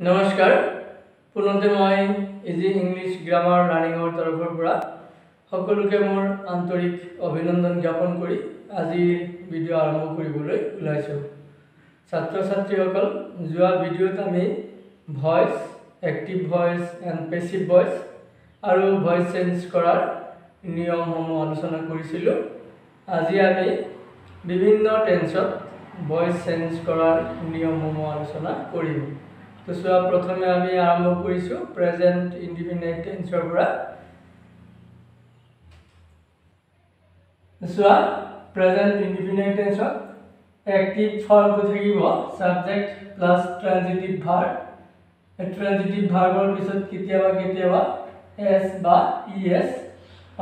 নমস্কাৰ পুনতে মই easy English grammar লাৰ্নিংৰ তৰফৰ পৰা সকলোকে মোৰ আন্তৰিক অভিনন্দন জ্ঞাপন কৰি আজিৰ ভিডিঅ' আৰম্ভ কৰিবলৈ ওলাইছো। ছাত্ৰ ছাত্ৰীসকল, যোৱা ভিডিঅ'ত আমি voice, active voice and passive voice আৰু ভয়েস চেঞ্জ কৰাৰ নিয়মসমূহ আলোচনা কৰিছিলোঁ। আজি আমি বিভিন্ন টেন্সত ভয়েস চেঞ্জ কৰাৰ নিয়মসমূহ আলোচনা কৰিম। तो चुआ प्रथमे आमी आरम्भ करिसु प्रेजेंट इंडिफिनाइट टेन्सर পৰা। चुआ प्रेजेंट इंडिफिनाइट टेन्सर एक्टिव फर्म तो থাকিব subject plus transitive verb. Transitive भार्बर পিছত কেতিয়াবা एस বা इएस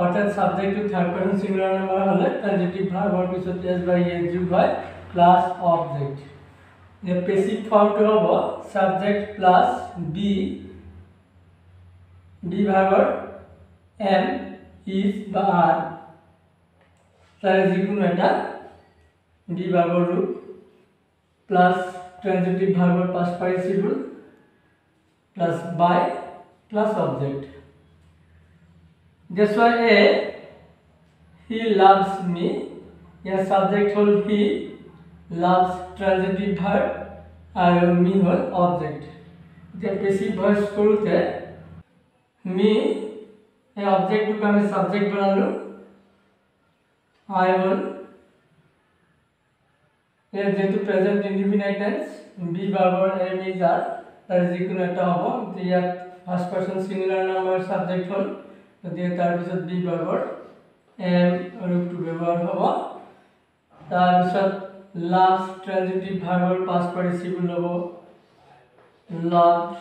অর্থাৎ subject to third person singular number হলে ট্রানজিটিভ ভাৰ্বৰ পিছত एस বা इएस যোগ হয় প্লাস অবজেক্ট। ये पैसिव फॉर्म तो होबो सब्जेक्ट प्लस बी भार्बर एम इज बा आर तारे जिकुनो एटा बी भार्बर रूप प्लस ट्रांजिटिव भार्बर past participle plus by plus object. That's why he loves me, या सब्जेक्ट होल he loves ट्रांजिटिव भार्ब और मी होल ऑब्जेक्ट। जे पैसिव वॉइस करूते मी ए ऑब्जेक्ट को আমি सब्जेक्ट बनालो आई होल ए जेतु प्रेजेंट इंडिफिनाइट टेंस बी भार्बर एम इज आर तार जिकुनो এটা হ'ব দিয়া first person singular number subject होल তো দিয়া তার পিছত বি ভাৰ্বৰ এম रूप टू ব্যবহার হ'ব। তার পিছত लास्ट ट्रांजिटिव भार्बर पास्ट पार्टिसिपल होबो loved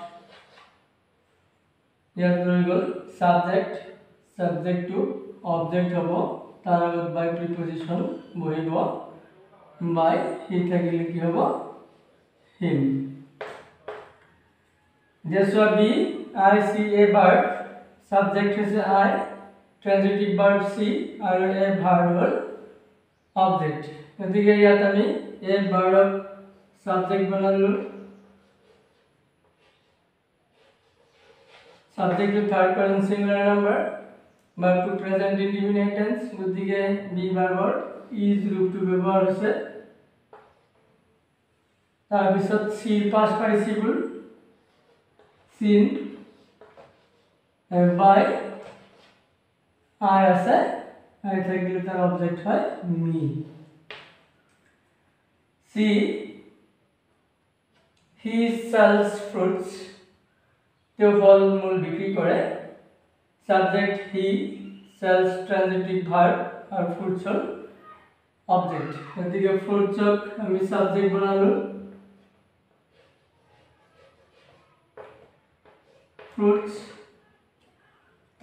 याद रहि गल सब्जेक्ट टू ऑब्जेक्ट होबो तार আগত बाय प्रीपोजिशन বহিব बाय हि থাকিলে কি होबो him। जैसे B I see a verb subject है आई ट्रांजिटिव भार्ब सी और ए भार्ब होल ऑब्जेक्ट। गतिके यात आमी ए भार्ब सब्जेक्ट बनालो सब्जेक्ट टू third person singular number verb टू प्रेजेंट इंडिफिनाइट टेंस गतिके बी भार्बर इज रूप टू व्यवहार হৈছে। तार पिছত see past participle seen by I আছে आई থাকিলে তার অবজেক্ট হয় মি। सी he sells fruits तो फल मूल बिक्री करे subject he sells transitive verb और fruits होल ऑब्जेक्ट। गतिके fruits আমি सब्जेक्ट बनालो fruits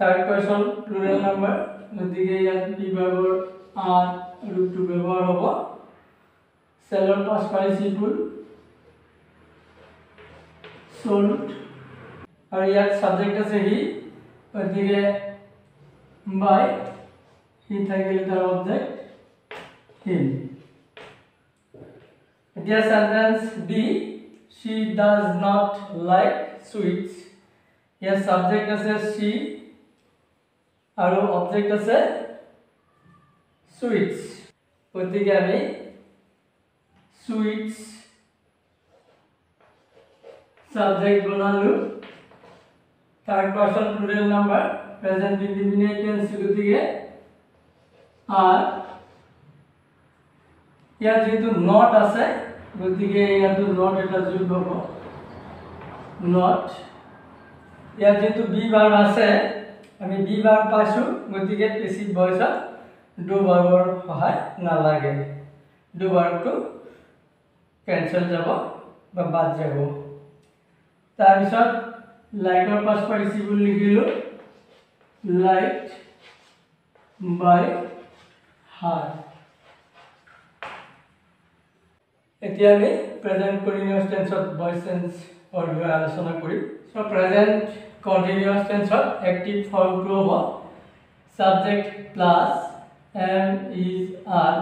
third person plural number गतिके यात बी भार्बर आर रूप टू व्यवहार होबो सेलर पास्ट पार्टिसिपल सोल्ड और यार सब्जेक्ट আছে হি গতিকে বাই হি থাকিলে তার অবজেক্ট হিম। এতিয়া sentence B she does not like sweets ইয়ার সাবজেক্ট আছে she और ऑब्जेक्ट আছে sweets গতিকে আমি sweets सब्जेक्ट बनालो third person plural number present indefinite tense गतिके आर या जेतु नॉट আছে গতিকে ইয়াতো নট এটা যোগ হ'ব নট। या जेतु बी ভার্ব আছে আমি বি ভার্ব পাইছো গতিকে পেসিভ ভয়েসত ডু ভাৰ্বৰ সহায় নালাগে ডু ভার্বটো कैंसल যাব বা বাদ যাব। तार पिছত लाइकर पास्ट पार्टिसिपल लिखिलो लाइक्ड बाय हार। এতিয়া আমি প্রেজেন্ট কন্টিনিউয়াস টেন্সত ভয়েস চেঞ্জ और আলোচনা করি। সো প্রেজেন্ট কন্টিনিউয়াস টেন্সত एक्टिव फॉर्म तो होबो subject plus am is are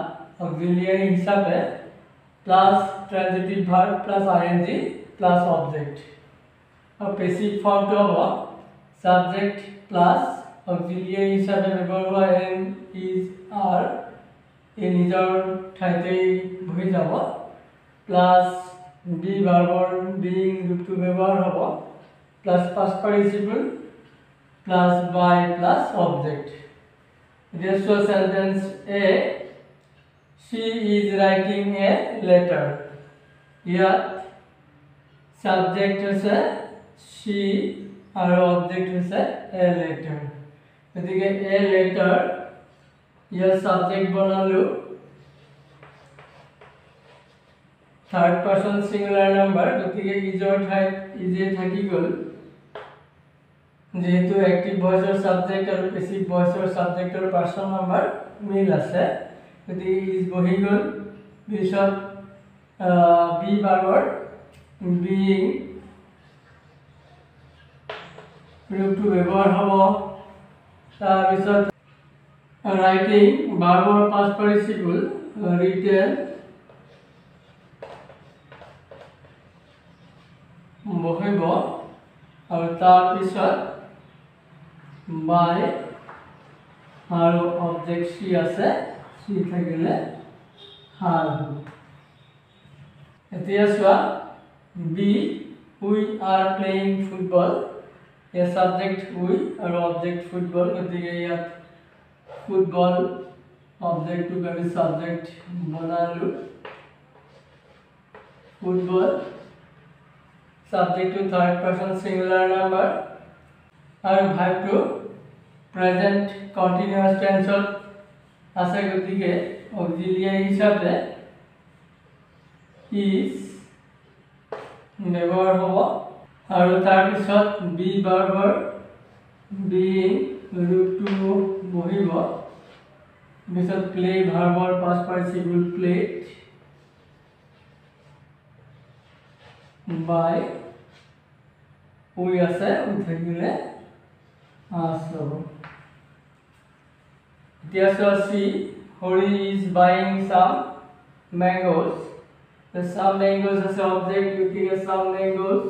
auxiliary हिसाबे plus transitive verb plus I N G plus object. और पैसिव फॉर्म तो हो सब्जेक्ट प्लस ऑक्सिलियरी हिसाबे व्यवहार हुआ एम इज आर এই নিজৰ ঠাইতে বহি যাব প্লাস বি ভাৰ্বৰ বিং ৰূপটো ব্যৱহাৰ হ'ব plus past participle plus by plus object. This was sentence A. She is writing a letter. Here subject is a she or object is a letter. গতিকে a letter here subject বনালো third person singular number গতিকে ইজৰ ঠাইত ইজে থাকি গল যেহেতু active ভয়েসৰ subject আৰু passive ভয়েসৰ সাবজেক্টৰ person number মিল আছে গতিকে is বহি গল পিছত বি ভাৰ্বৰ বিং ৰূপটো ব্যৱহাৰ হ'ব তাৰপিছত ৰাইটিং ভাৰ্বৰ পাস্ট পাৰ্টিসিপল ৰিটেন বহিব আৰু তাৰপিছত বাই আৰু অবজেক্ট সি আছে সি থাকিলে হাল এতিয়া চোৱা B we are playing football এ সাবজেক্ট উই আৰু অবজেক্ট ফুটবল গতিকে ইয়াত ফুটবল অবজেক্টটো আমি সাবজেক্ট বনালো football subject to third person singular number और verb to present continuous tense আছে গতিকে auxiliary হিসাবে is ব্যৱহাৰ হ'ব আৰু তাৰ পিছত be ভাৰ্বৰ being ৰূপটো বহিব পিছত play ভাৰ্বৰ past participle played by we আছে উঠিলে আসব এতিয়া সি Hari is buying some mangoes the some mangoes as object গতিকে some mangoes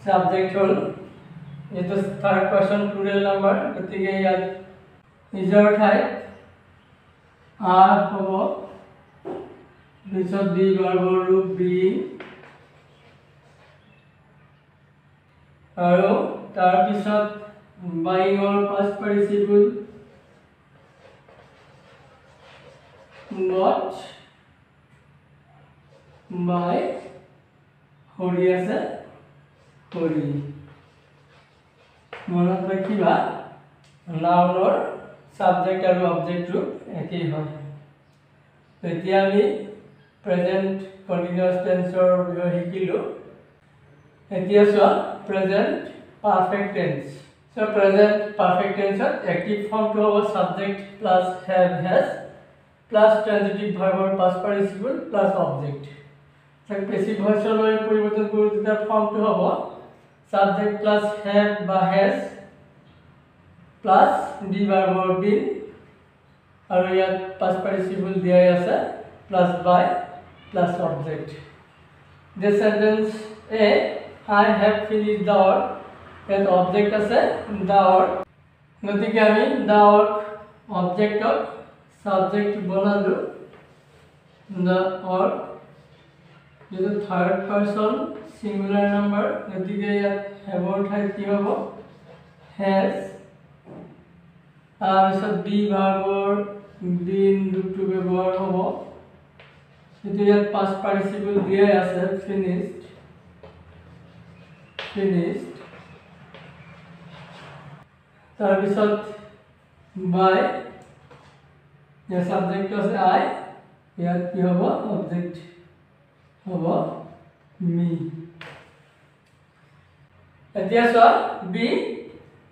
subject হল এটা third person plural number গতিকে ইয়াত নিজৰ ঠাইত আৰ হব পিছত বি ভাৰ্বৰ ৰূপ বি আৰু তাৰ পিছত বাইঙৰ পাস্ট পাৰ্টিসিপল নট বাই হৰি আছে হৰি মনত ৰাখিবা নাউনৰ সাবজেক্ট আৰু অবজেক্ট ৰূপ একই হয় এতিয়া আমি প্ৰেজেন্ট কন্টিনিউয়াস টেন্সৰ বিষয়ে শিকিলো এতিয়া চোৱা present perfect tense so present perfect টেন্সত এক্টিভ ফৰ্মটো হ'ব subject plus have has plus transitive ভাৰ্বৰ পাস্ট পাৰ্টিসিপল প্লাস অবজেক্ট তাক পেসিভ ভয়েসলৈ পৰিৱৰ্তন কৰি তেতিয়া ফৰ্মটো হ'ব সাবজেক্ট প্লাস হ্যাভ বা হ্যাজ প্লাস বি ভাৰ্বৰ বিন আৰু ইয়াত past participle দিয়া আছে plus by plus object the sentence A I have finished the work ইয়াত অবজেক্ট আছে the work গতিকে আমি the work অবজেক্টক সাবজেক্ট বনালো the work যেটো থার্ড পারসন সিঙ্গুলার নাম্বার গতিকে ইয়াত হ্যাভৰ ঠাইত কি হ'ব has তাৰপিছত বি ভাৰ্বৰ বিন ৰূপটো ব্যৱহাৰ হ'ব কিন্তু ইয়াত পাস্ট পাৰ্টিসিপল দিয়া আছে finished তাৰপিছত বাই ইয়াৰ সাবজেক্ট আছে আই ইয়াত কি হ'ব অবজেক্ট হ'ব মি এতিয়া চোৱা B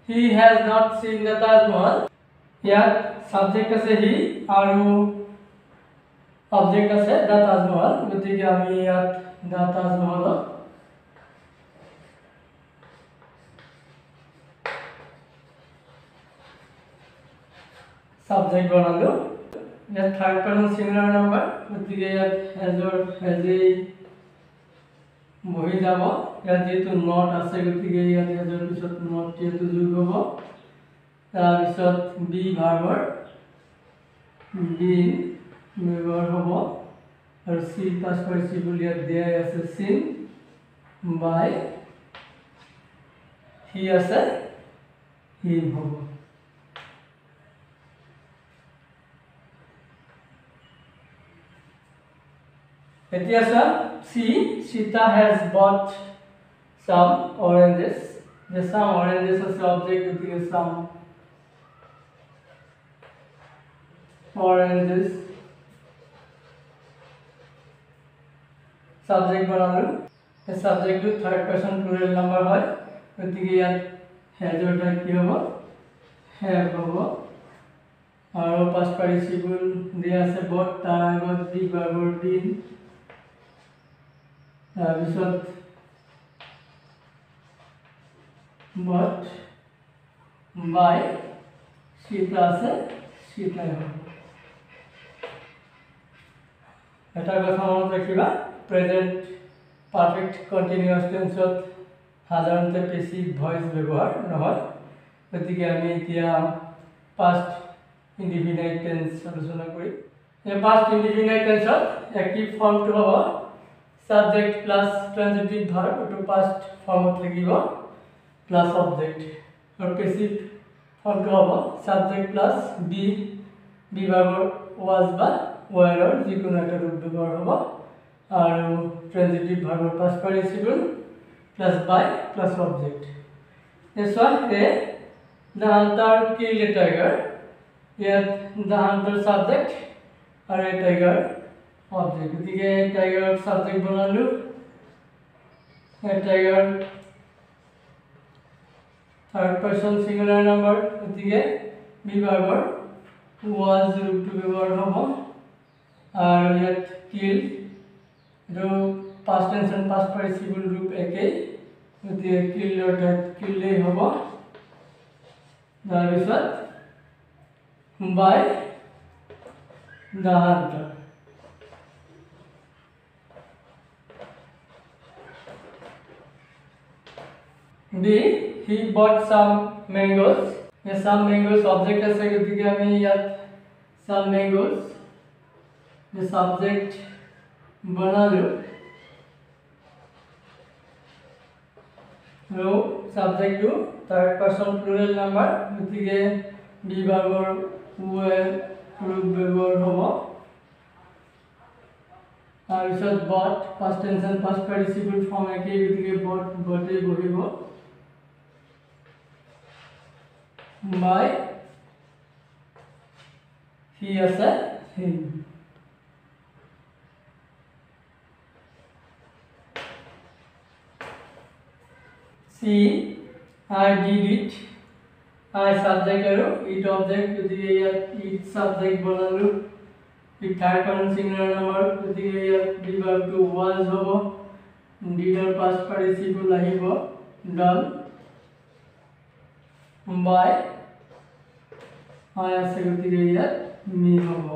he has not seen the Taj Mahal ইয়াত সাবজেক্ট আছে হি আৰু অবজেক্ট আছে the Taj Mahal গতিকে আমি ইয়াত the Taj Mahal সাবজেক্ট বনালো ইয়াত থাৰ্ড পাৰ্চন সিঙ্গুলাৰ নাম্বাৰ গতিকে ইয়াত হেজেই বহি যাব ইয়াত যেহেতু নট আছে গতিকে ইয়াত হেজৰ পিছত নট যেহেতু যোগ হ'ব তাৰপিছত বি ভাৰ্বৰ বিন ব্যৱহাৰ হ'ব আৰু সি পাছ পাৰ্টিচিপল ইয়াত দিয়াই আছে সিন বাই হি আছে হিম হ'ব এতিয়া see Sita has bought some oranges the some oranges is object gotike some oranges subject banalo the subject to third person plural number hoy gotike yat has or ta ki hobo have hobo aru past participle dia ase bought tar agot be verb been তাৰপিছত but by Sita আছে Sita হ'ব এটা কথা মনত ৰাখিবা present perfect continuous টেন্সত সাধাৰণতে passive voice ব্যৱহাৰ নহয় গতিকে আমি এতিয়া পাস্ট ইনডিফিনাইট টেন্স আলোচনা কৰিম এই পাস্ট ইনডিফিনাইট টেন্সত এক্টিভ ফৰ্মটো হ'ব subject plus transitive verb to past form থাকিব plus object और passive form to হ'ব subject plus be verb was বা were or যিকোনো এটা ৰূপ ব্যৱহাৰ হ'ব আৰু transitive verb past participle plus by plus object this one the hunter killed a tiger here the hunter subject or a tiger object গতিকে tiger subject বনালো tiger third person singular number গতিকে be ভাৰ্বৰ was ৰূপটো ব্যৱহাৰ হ'ব আৰু ইয়াত kill এটো past tense and past participle ৰূপ একেই গতিকে কিল অৰ্থাৎ কিলই হ'ব তাৰপিছত by the hunter B he bought some mangoes ये some mangoes object আছে গতিকে আমি ইয়াত some mangoes ये subject বনালো रो subject to third person plural number গতিকে be ভাৰ্বৰ were ৰূপ ব্যৱহাৰ হ'ব তাৰপিছত bought past tense and past participle form একেই গতিকে bought এই বহিব by he আছে him see I did it I subject আৰু it object গতিকে ইয়াত it subject বনালো it third person singular number গতিকে ইয়াত be verb to was হ'ব did or past participle আহিব done by I আছে গতিকে ইয়াত me হ'ব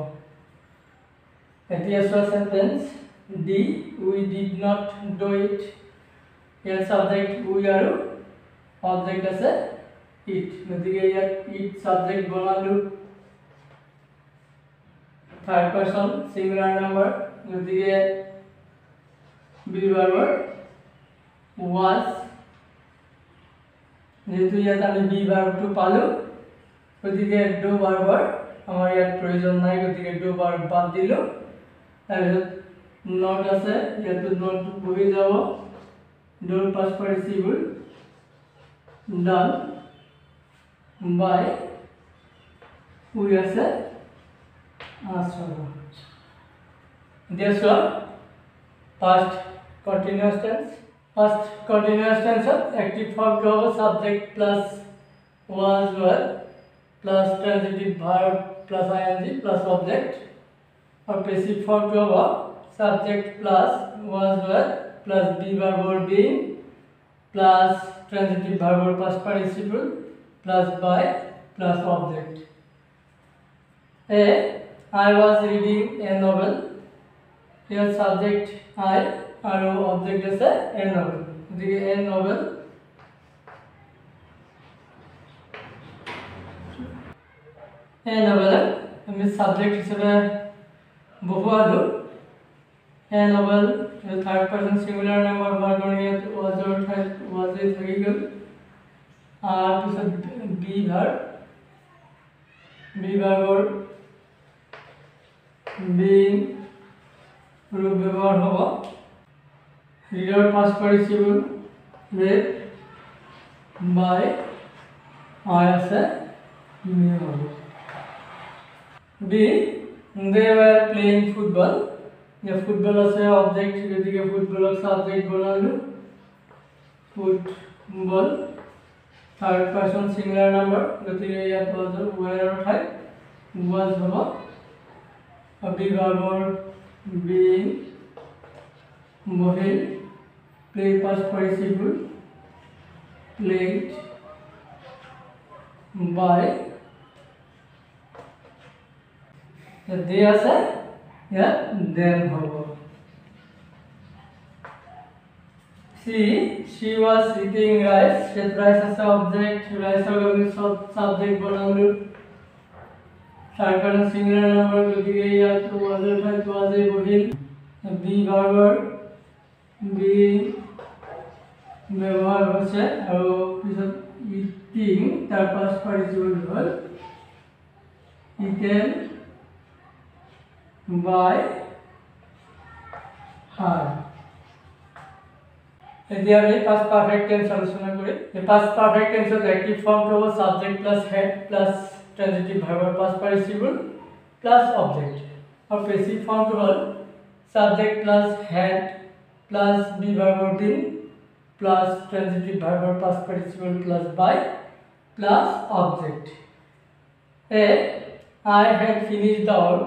এতিয়া চোৱা sentence D we did not do it year subject we আৰু অবজেক্ট আছে it গতিকে ইয়াত it সাবজেক্ট বনালো থাৰ্ড পাৰসন সিঙ্গুলাৰ নাম্বাৰ গতিকে be ভাৰ্বৰ was যেহেতু ইয়াত আমি বি ভাৰ্বটো পালো গতিকে ডু ভাৰ্বৰ আমাৰ ইয়াত প্ৰয়োজন নাই গতিকে ডু ভাৰ্ব বাদ দিলো তাৰপিছত নট আছে ইয়াত নট বহি যাব ডুৰ past participle done by we আছে আছৰ this past continuous tense First continuous tense active form to have subject plus was were plus transitive verb plus ing plus object or passive form to have subject plus was were plus be verb or being plus transitive verb or past participle plus by plus object. A I was reading a novel. Here subject I and object is a novel. The a novel. A novel means subject is a bohuadu. A novel is third person singular number वर्गों was or was it vehicle. This is B verb. B verb or being रूप व्यवहार होगा reader past participle with by I as a new. B they were playing football. ये football as a object यदि के football as object बना लो football third person singular number यदि के या तो where उठाए was होगा अभी verb और being Mohil play past participle played by they as a them hobo. She was eating rice. Rice as a object. Rice as subject बनाऊँ third person singular number क्योंकि ये या तो was a Mohil B verb being व्यवहार होছে আৰু পিছত eating তাৰ past participle হ'ল eaten by her. এতিয়া আমি past perfect tense আলোচনা করি past perfect tense এর active form হলো subject plus head plus transitive verb past participle plus object और passive form হলো subject plus head plus be verb being plus transitive verb past participle plus by plus object. A I had finished the work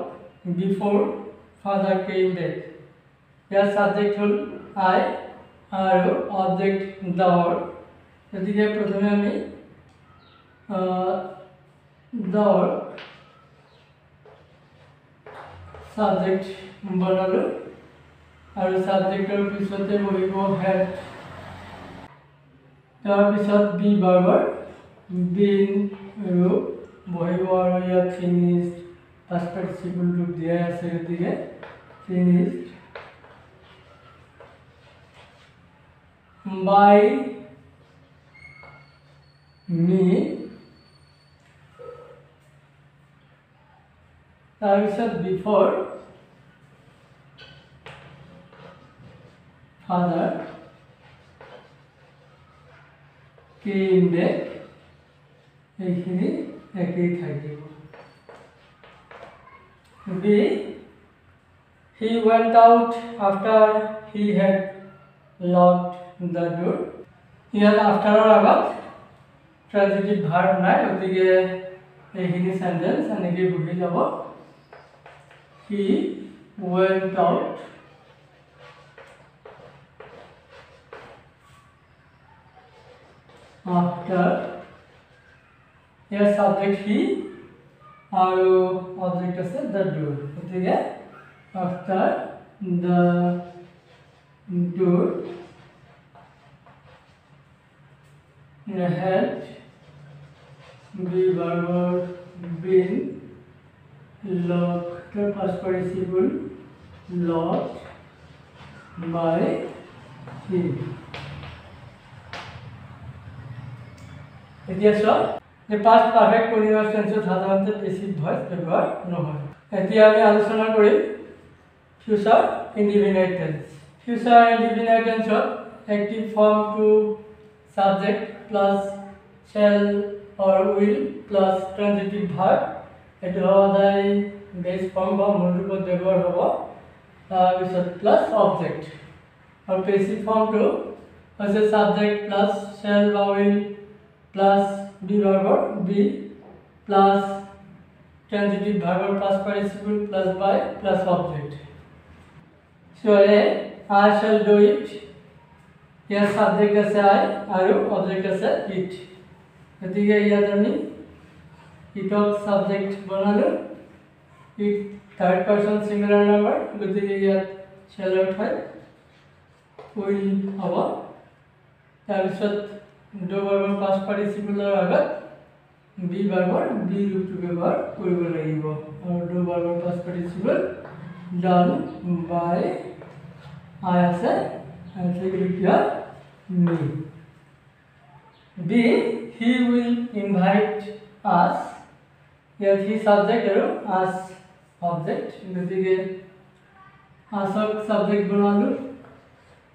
before father came back. Here subject hall I और object the work. यदि के प्रथमे আমি the work subject बनालो और subjectৰ পিছতে বহিব had তাৰ পিছত be verb been আৰু বহিব আৰু ইয়াত finished past participle to দিয়া আছে গতিকে finished by me তাৰপিছত before father came back এইখিনি একই থাকিব B he went out after he had locked the door. Here after or আগত transitive verb নাই গতিকে এইখিনি sentence এনেকৈ বহি যাব he went out after here subject he আৰু object আছে the door গতিকে after the door had be verb been locked past participle locked by him. এতিয়া সব যে past perfect continuous tense সাধাৰণতে passive voice ব্যৱহাৰ নহয় এতিয়া আমি আলোচনা কৰিম future indefinite tense. Future indefinite tense active form to subject plus shall or will plus transitive verb এটো হদাই base form বা মূল ৰূপত ব্যৱহাৰ হ'ব তাৰ পিছত plus object আৰু passive form to হৈছে subject plus shall বা will plus be verb be plus transitive verb past participle plus by plus object. So I shall do it. Here subject আছে I আৰু object আছে it. গতিকে ইয়াত আমি it of subject বনালো it third person singular number গতিকে ইয়াত শ্যালৰ ঠাইত will হ'ব তাৰপিছত do ভাৰ্বৰ past participle আগত be ভাৰ্বৰ be ৰূপটো ব্যৱহাৰ কৰিব লাগিব আৰু do ভাৰ্বৰ past participle done by I আছে and second me. B, he will invite us. Here he subject and us object. गतिके us subject बनालु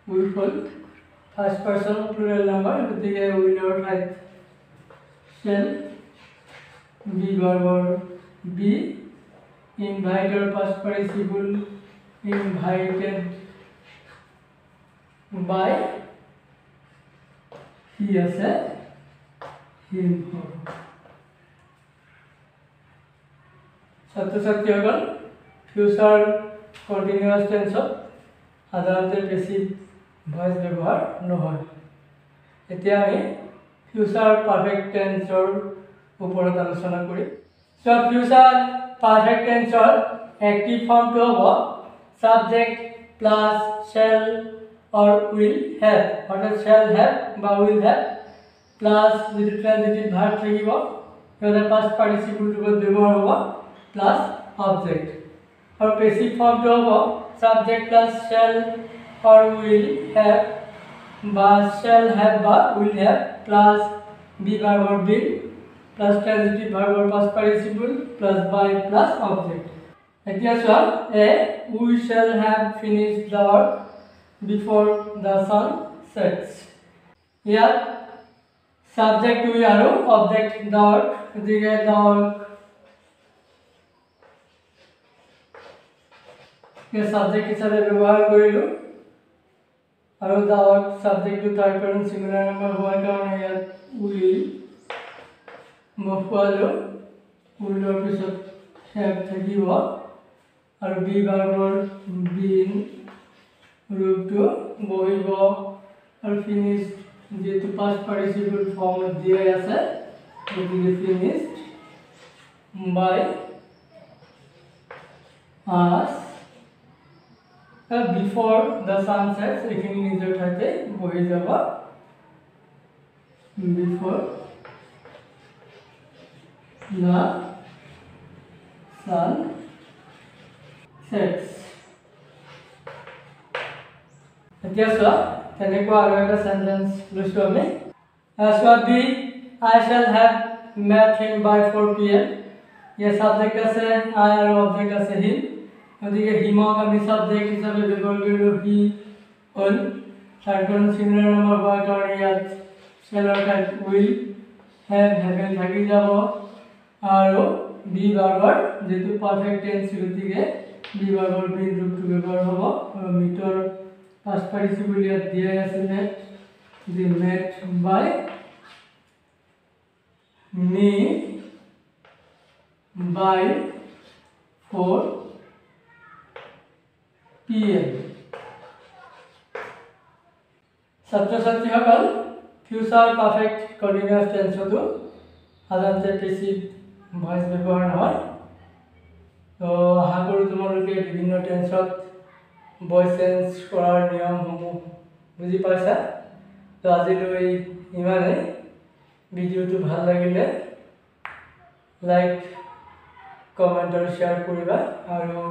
will full first person plural number गतिके will or type shall be verb be invite or past participle invited by he আছে him ছাত্র-ছাত্রীসকল future continuous টেন্সত সাধাৰণতে passive voice ব্যৱহাৰ নহয় এতিয়া আমি future perfect টেন্সৰ ওপৰত আলোচনা কৰিম সো ফিউচাৰ পাৰফেক্ট টেন্সৰ এক্টিভ ফর্মটো হ'ব subject plus shall or will have অর্থাৎ shall have বা will have প্লাস যদি ট্রানজিটিভ ভার্ব থাকিব ইয়াৰ পাস্ট পাৰ্টিসিপলটো ব্যৱহাৰ হ'ব প্লাস অবজেক্ট আৰু পেসিভ ফর্মটো হ'ব subject plus shall or will have বা shall have বা will have plus be verb or been plus transitive verb or past participle plus by plus object এতিয়া চোৱা এ we shall have finished the work before the sun sets. Here subject we are object the work the work ये subject হিসাবে ব্যবহার করিলো আৰু the work subject to third person singular number হোৱাৰ কাৰণে ইয়াত will মফুৱালো will ৰ পিছত have থাকিব আৰু be ভাৰ্বৰ been ৰূপটো বহিব আৰু finished যেটো past participle form দিয়া আছে গতিকে finished by us before the sun sets এখানে নিজৰ ঠাইতে বহি যাব before the sun sets এতিয়া চোৱা তেনেকুৱা আৰু এটা সেন্টেন্স লৈছো আমি চোৱা B I shall have met him by 4 p.m. ये সাবজেক্ট আছে I আৰু অবজেক্ট আছে him গতিকে হিমক আমি সাবজেক্ট হিচাপে ব্যৱহাৰ কৰিলো হি হ'ল থাৰ্ড পাৰসন সিঙ্গুলাৰ নম্বৰ হোৱাৰ কাৰণে ইয়াত shall ৰ ঠাইত will have haven থাকি যাব আৰু বি ভাৰ্বৰ যেটো পাৰফেক্ট টেন্স গতিকে বি ভাৰ্বৰ been ৰূপটো ব্যৱহাৰ হ'ব আৰু মিটৰ past participle ইয়াত দিয়া আছে met the met by me by 4 p.m. ছাত্ৰ-ছাত্ৰীসকল ফিউচাৰ পাৰফেক্ট কন্টিনিউয়াস টেন্সটো সাধাৰণতে পেসিভ ভয়েস ব্যৱহাৰ নহয় তো আশা কৰোঁ তোমালোকে বিভিন্ন টেন্সত ভয়েস চেঞ্জ কৰাৰ নিয়মসমূহ বুজি পাইছা তো আজিলৈ ইমানে ভিডিওটো ভাল লাগিলে লাইক কমেন্ট আৰু শেয়াৰ কৰিবা আৰু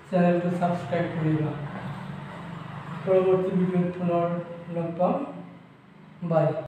চেনেলটো সাবস্ক্ৰাইব কৰিবা পৰৱৰ্তী ভিডিঅ'ত পুনৰ লগ পাম বাই